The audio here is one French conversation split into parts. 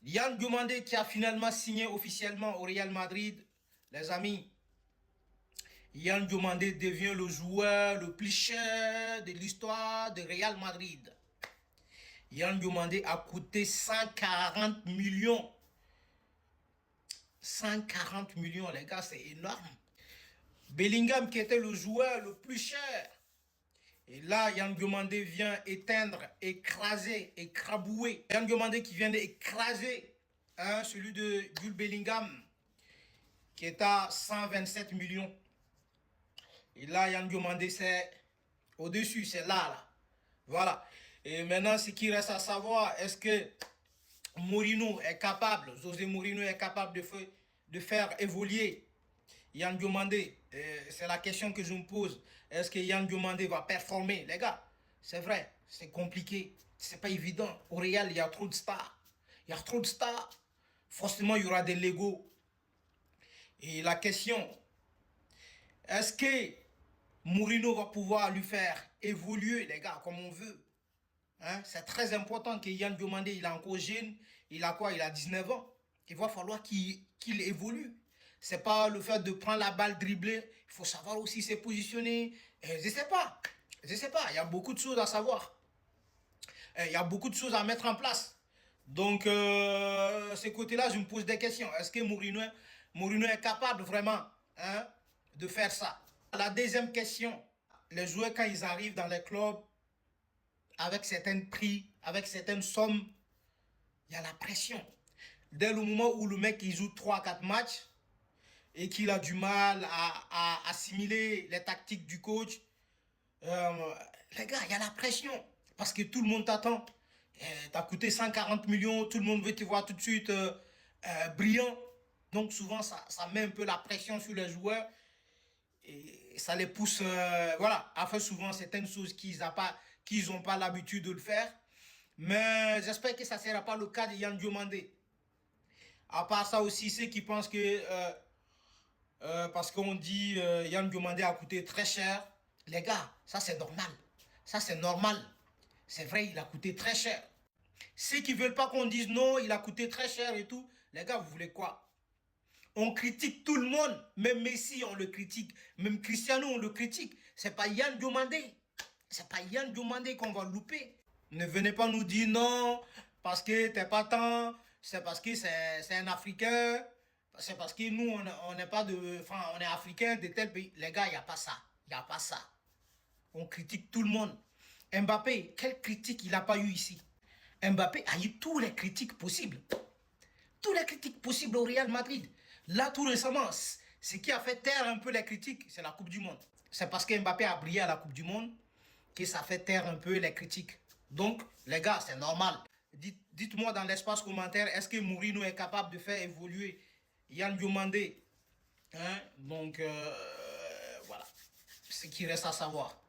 Yann Diomandé qui a finalement signé officiellement au Real Madrid. Les amis, Yann Diomandé devient le joueur le plus cher de l'histoire de Real Madrid. Yann Diomandé a coûté 140 millions. 140 millions, les gars, c'est énorme. Bellingham qui était le joueur le plus cher. Et là, Yann Diomandé vient éteindre, écraser, écrabouer. Yann Diomandé qui vient d'écraser celui de Jude Bellingham qui est à 127 millions. Et là, Yann Diomandé, c'est au-dessus, c'est là. Voilà. Et maintenant, ce qui reste à savoir, est-ce que Mourinho est capable, José Mourinho est capable de faire évoluer Yann Diomandé? C'est la question que je me pose. Est-ce que Yann Diomandé va performer? Les gars, c'est vrai, c'est compliqué. C'est pas évident. Au Real, il y a trop de stars. Il y a trop de stars. Forcément, il y aura des Legos. Et la question, est-ce que Mourinho va pouvoir lui faire évoluer, les gars, comme on veut? Hein? C'est très important que Yann Diomandé, il est encore jeune. Il a quoi? Il a 19 ans. Il va falloir qu'il évolue. C'est pas le fait de prendre la balle dribbler. Il faut savoir aussi se positionner. Je sais pas. Je sais pas. Il y a beaucoup de choses à savoir. Il y a beaucoup de choses à mettre en place. Donc, ce côté-là, je me pose des questions. Est-ce que Mourinho est capable vraiment de faire ça? La deuxième question, les joueurs, quand ils arrivent dans les clubs, avec certains prix, avec certaines sommes, il y a la pression. Dès le moment où le mec il joue 3-4 matchs et qu'il a du mal à assimiler les tactiques du coach, les gars, il y a la pression. Parce que tout le monde t'attend. T'as coûté 140 millions, tout le monde veut te voir tout de suite brillant. Donc souvent, ça met un peu la pression sur les joueurs. Et ça les pousse voilà, à faire souvent certaines choses qu'ils n'ont pas l'habitude de le faire. Mais j'espère que ça ne sera pas le cas de Yann Diomandé. À part ça aussi, ceux qui pensent que parce qu'on dit Yann Diomandé a coûté très cher, les gars, ça c'est normal. Ça c'est normal. C'est vrai, il a coûté très cher. Ceux qui ne veulent pas qu'on dise non, il a coûté très cher et tout, les gars, vous voulez quoi? On critique tout le monde. Même Messi, on le critique. Même Cristiano, on le critique. C'est pas Yann Diomandé. C'est pas Yann Diomandé qu'on va louper. Ne venez pas nous dire non, parce que t'es pas tant. C'est parce que c'est un Africain. C'est parce que nous, on n'est pas de. Enfin, on est Africain de tel pays. Les gars, il n'y a pas ça. Il n'y a pas ça. On critique tout le monde. Mbappé, quelle critique il n'a pas eu ici? Mbappé a eu tous les critiques possibles. Tous les critiques possibles au Real Madrid. Là, tout récemment, ce qui a fait taire un peu les critiques, c'est la Coupe du Monde. C'est parce que Mbappé a brillé à la Coupe du Monde que ça fait taire un peu les critiques. Donc, les gars, c'est normal. Dites-moi dans l'espace commentaire, est-ce que Mourinho est capable de faire évoluer Yann Diomandé? Donc, voilà. Ce qui reste à savoir.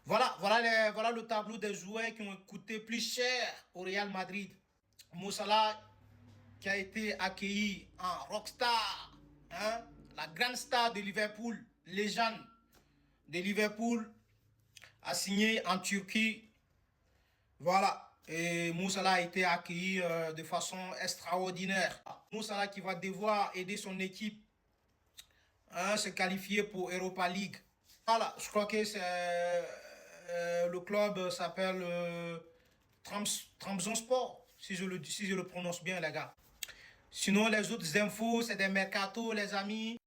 Voilà le tableau des joueurs qui ont coûté plus cher au Real Madrid. Mo Salah, qui a été accueilli en rockstar, la grande star de Liverpool, légende de Liverpool, a signé en Turquie. Voilà. Et Mo Salah a été accueilli de façon extraordinaire. Mo Salah qui va devoir aider son équipe à se qualifier pour Europa League. Voilà, je crois que c'est le club s'appelle Trabzonspor, si je le prononce bien, les gars. Sinon, les autres infos, c'est des mercato, les amis.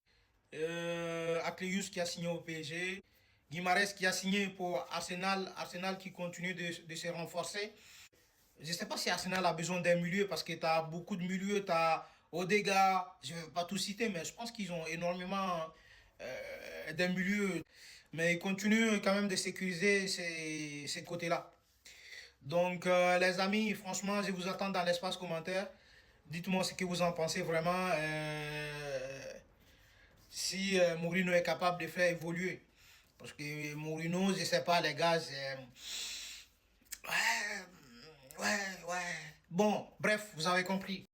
Aklius qui a signé au PSG. Guimarães qui a signé pour Arsenal. Arsenal qui continue de se renforcer. Je ne sais pas si Arsenal a besoin d'un milieu parce que tu as beaucoup de milieux. Tu as Odegaard, je ne vais pas tout citer, mais je pense qu'ils ont énormément d'un milieu. Mais ils continuent quand même de sécuriser ces côtés-là. Donc, les amis, franchement, je vous attends dans l'espace commentaire. Dites-moi ce que vous en pensez vraiment. Si Mourinho est capable de faire évoluer. Parce que Mourinho, je sais pas, les gars, c'est... Ouais. Bon, bref, vous avez compris.